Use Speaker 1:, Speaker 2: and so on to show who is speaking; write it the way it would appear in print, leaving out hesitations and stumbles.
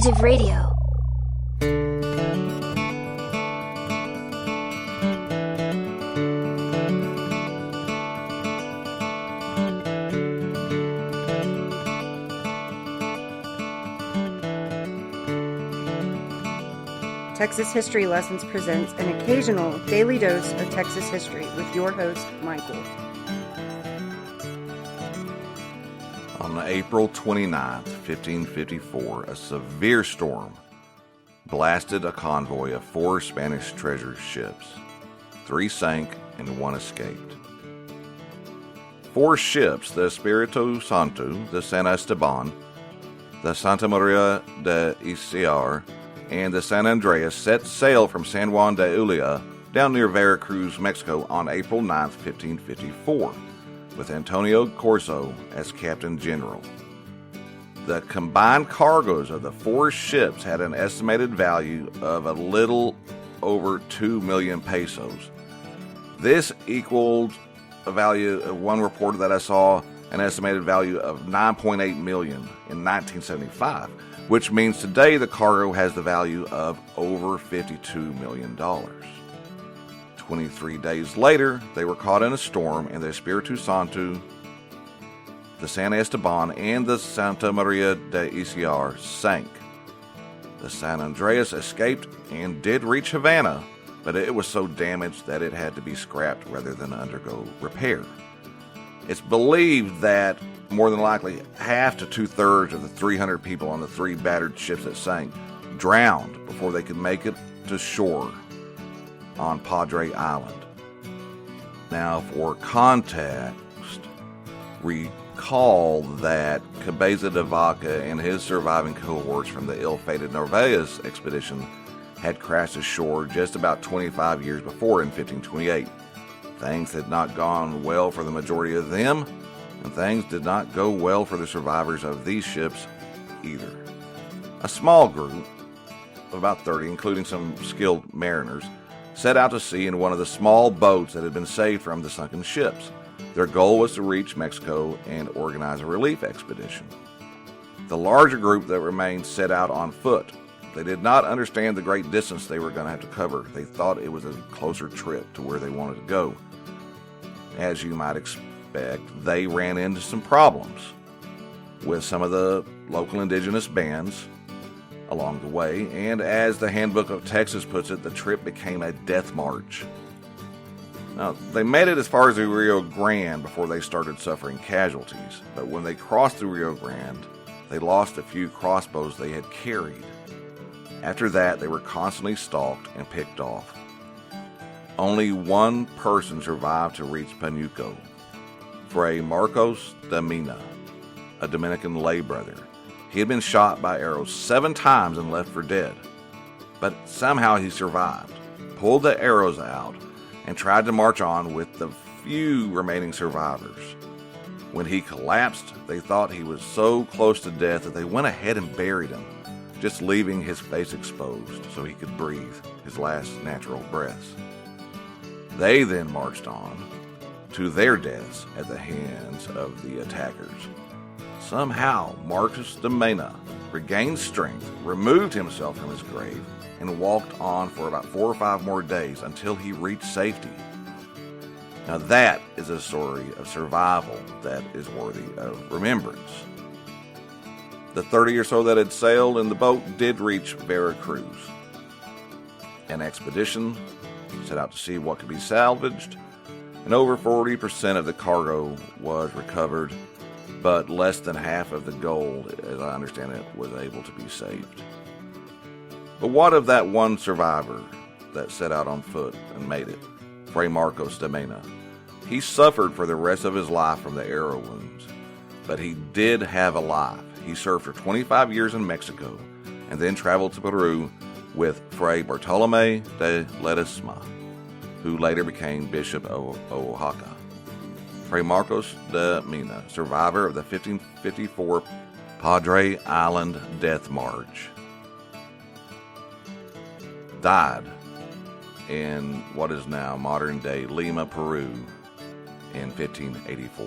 Speaker 1: Alternative Radio.
Speaker 2: Texas History Lessons presents an occasional daily dose of Texas history with your host, Michael.
Speaker 3: On April 29th, 1554, a severe storm blasted a convoy of 4 Spanish treasure ships. 3 sank and 1 escaped. 4 ships, the Espiritu Santo, the San Esteban, the Santa Maria de Yciar, and the San Andreas set sail from San Juan de Ulúa down near Veracruz, Mexico on April 9, 1554, with Antonio Corzo as Captain General. The combined cargoes of the 4 ships had an estimated value of a little over 2 million pesos. This equaled a value of one report that I saw, an estimated value of 9.8 million in 1975, which means today the cargo has the value of over $52 million. 23 days later, they were caught in a storm, and the Espiritu Santo, the San Esteban, and the Santa Maria de Yciar sank. The San Andreas escaped and did reach Havana, but it was so damaged that it had to be scrapped rather than undergo repair. It's believed that more than likely half to 2/3 of the 300 people on the 3 battered ships that sank drowned before they could make it to shore on Padre Island. Now, for context, recall that Cabeza de Vaca and his surviving cohorts from the ill-fated Narvaez expedition had crashed ashore just about 25 years before in 1528. Things had not gone well for the majority of them, and things did not go well for the survivors of these ships either. A small group of about 30, including some skilled mariners, set out to sea in one of the small boats that had been saved from the sunken ships. Their goal was to reach Mexico and organize a relief expedition. The larger group that remained set out on foot. They did not understand the great distance they were going to have to cover. They thought it was a closer trip to where they wanted to go. As you might expect, they ran into some problems with some of the local indigenous bands along the way, and as the Handbook of Texas puts it, the trip became a death march. Now, they made it as far as the Rio Grande before they started suffering casualties, but when they crossed the Rio Grande, they lost a few crossbows they had carried. After that, they were constantly stalked and picked off. Only one person survived to reach Panuco, Fray Marcos de Mina, a Dominican lay brother. He had been shot by arrows 7 times and left for dead, but somehow he survived, pulled the arrows out, and tried to march on with the few remaining survivors. When he collapsed, they thought he was so close to death that they went ahead and buried him, just leaving his face exposed so he could breathe his last natural breaths. They then marched on to their deaths at the hands of the attackers. Somehow, Marcos de Mena regained strength, removed himself from his grave, and walked on for about 4 or 5 more days until he reached safety. Now that is a story of survival that is worthy of remembrance. The 30 or so that had sailed in the boat did reach Veracruz. An expedition set out to see what could be salvaged, and over 40% of the cargo was recovered, but less than half of the gold, as I understand it, was able to be saved. But what of that one survivor that set out on foot and made it, Fray Marcos de Mena? He suffered for the rest of his life from the arrow wounds, but he did have a life. He served for 25 years in Mexico and then traveled to Peru with Fray Bartolomé de Ledesma, who later became Bishop of Oaxaca. Fray Marcos de Mena, survivor of the 1554 Padre Island Death March, died in what is now modern-day Lima, Peru, in 1584.